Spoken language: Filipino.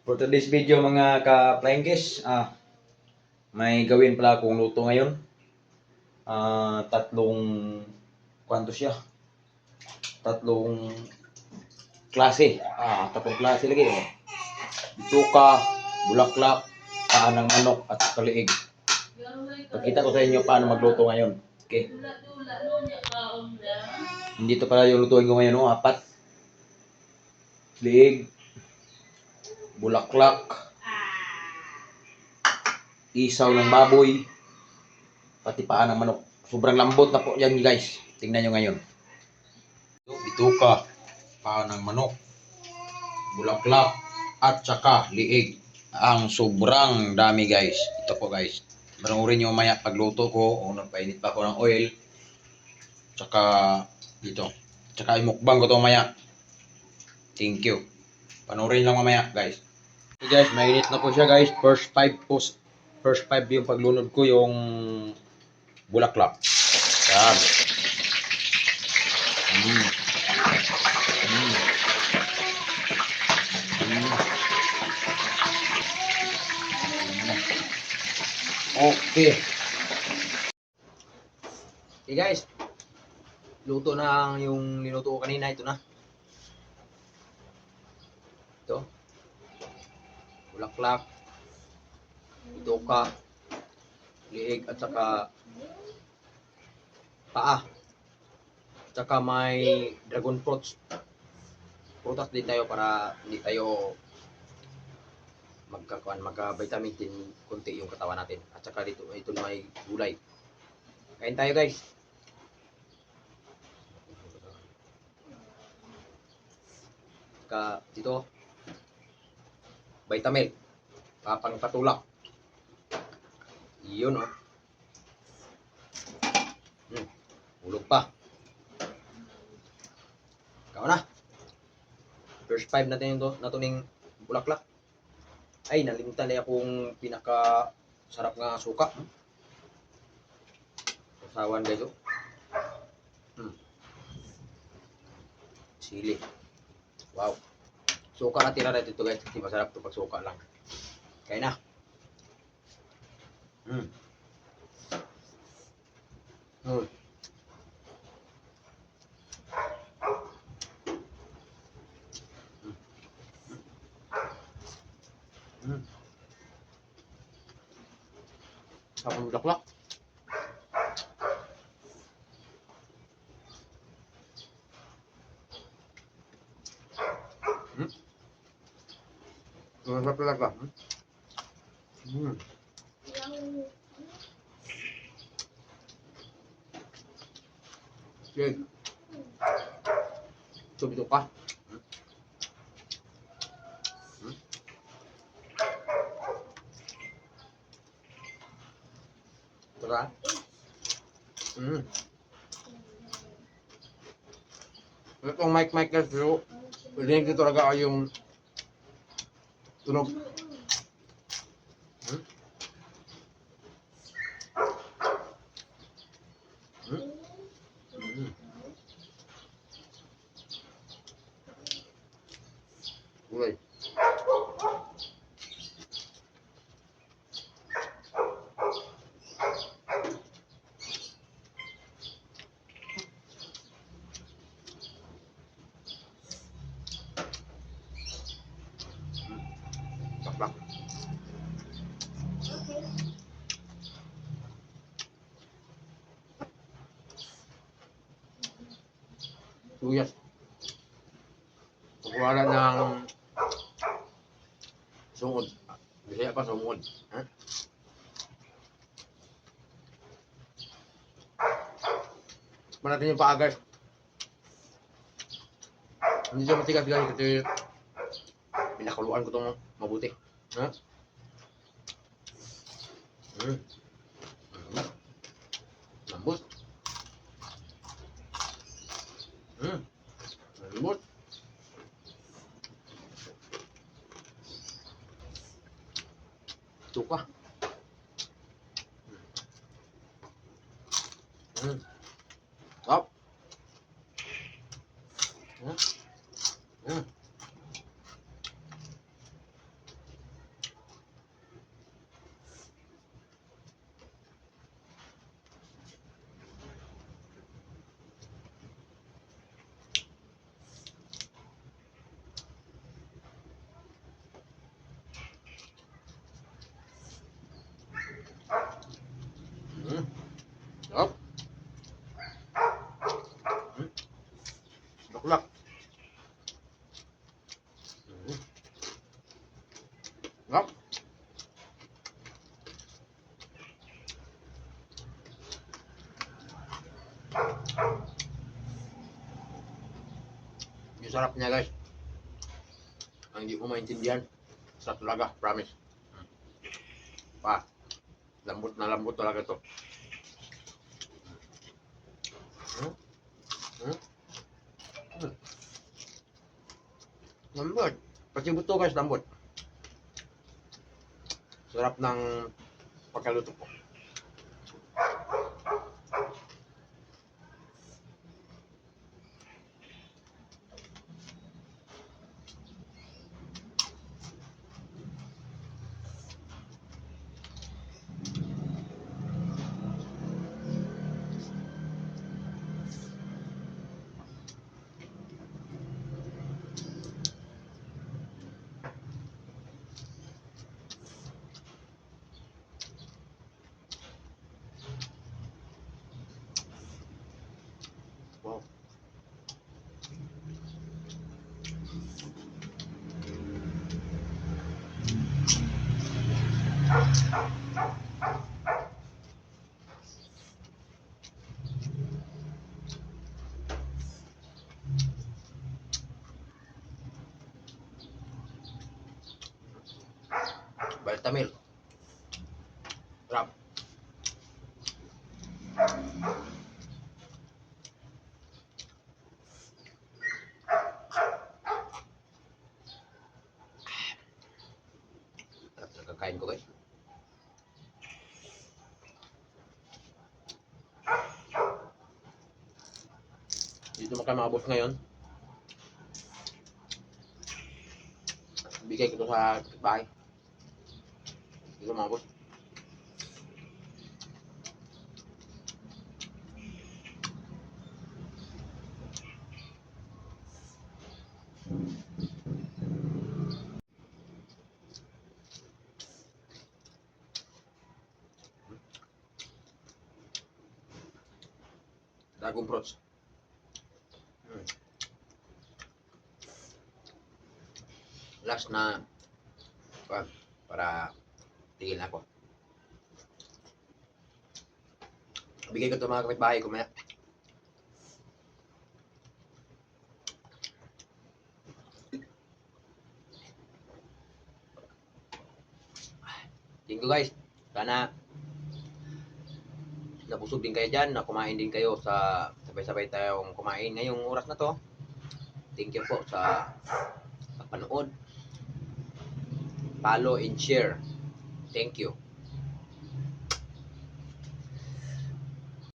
For today's video mga ka-flying guys, may gawin pala akong luto ngayon. Tatlong, kwanto siya? Tatlong klase. Tatlong klase lagi. Bituka, bulaklak, paa ng manok at kaliig. Pagkita ko sa inyo paano magluto ngayon. Okay. Dito pala yung lutuin ko ngayon, 4. Liig, bulaklak, isaw ng baboy, pati paa ng manok. Sobrang lambot na po yan guys. Tingnan nyo ngayon. Bituka, paa ng manok, bulaklak, at saka liig. Ang sobrang dami guys. Ito po guys. Panoorin nyo maya pagluto ko. Nagpainit pa ako ng oil. Tsaka dito. Tsaka imukbang ko to maya. Thank you. Panoorin lang mamaya guys. Okay guys, mainit na po siya guys. First 5 yung paglunod ko yung bulaklak. Yan. Okay. Okay guys. Luto na yung niluto ko kanina. Ito na. Ito. Bulaklak. Bituka. Liig at saka paa. At saka may dragon fruits. Prutas din tayo para hindi tayo magka-vitamin din konti yung katawan natin. At saka dito ito may gulay. Kain tayo guys. Saka dito vitamin papang patulak. Yun ulog pa. Ikaw na. First 5 natin ito natuning bulaklak. Ay, nalimutan na akong pinaka sarap nga suka. Sasawan guys Sili. Wow. Suka na tira natin ito guys. Kasi masarap ito pag suka lang. Kaya na. Sarap ng bulaklak. Masarap talaga. Sige. Ito ka. Tara. Itong mic guys, pero rinig dito talaga yung tunog. Gulay. Saklak. Tuyas. Pagwala ng sungod. Bisaya pa sungod. Manatin yung paa guys. Hindi siya matigas guys kasi pinakuluan ko itong mabuti. Lambot. Lambot. Tuka. Stop. sarap niya guys. Ang hindi mo maintindihan. Sarap talaga, promise. Pa, lambot na lambot talaga to. Hmm? Hmm? Hmm. Lambot. Pati buto guys, lambot. Sarap ng pagkaluto ko. Wow. Baltamil. Sarap. Sarap sa kakain ko guys. Dito mo kayo mga boss ngayon. Bigay ko to sa bahay. Dito mga boss. Dragon fruits. Last na para tigil na ako. Bigay ko to mga kapitbahay ko maya. Thank you guys. Sana nabusog din kayo dyan, na kumain din kayo sa sabay-sabay tayong kumain ngayong oras na to. Thank you po sa panood. Follow and share. Thank you.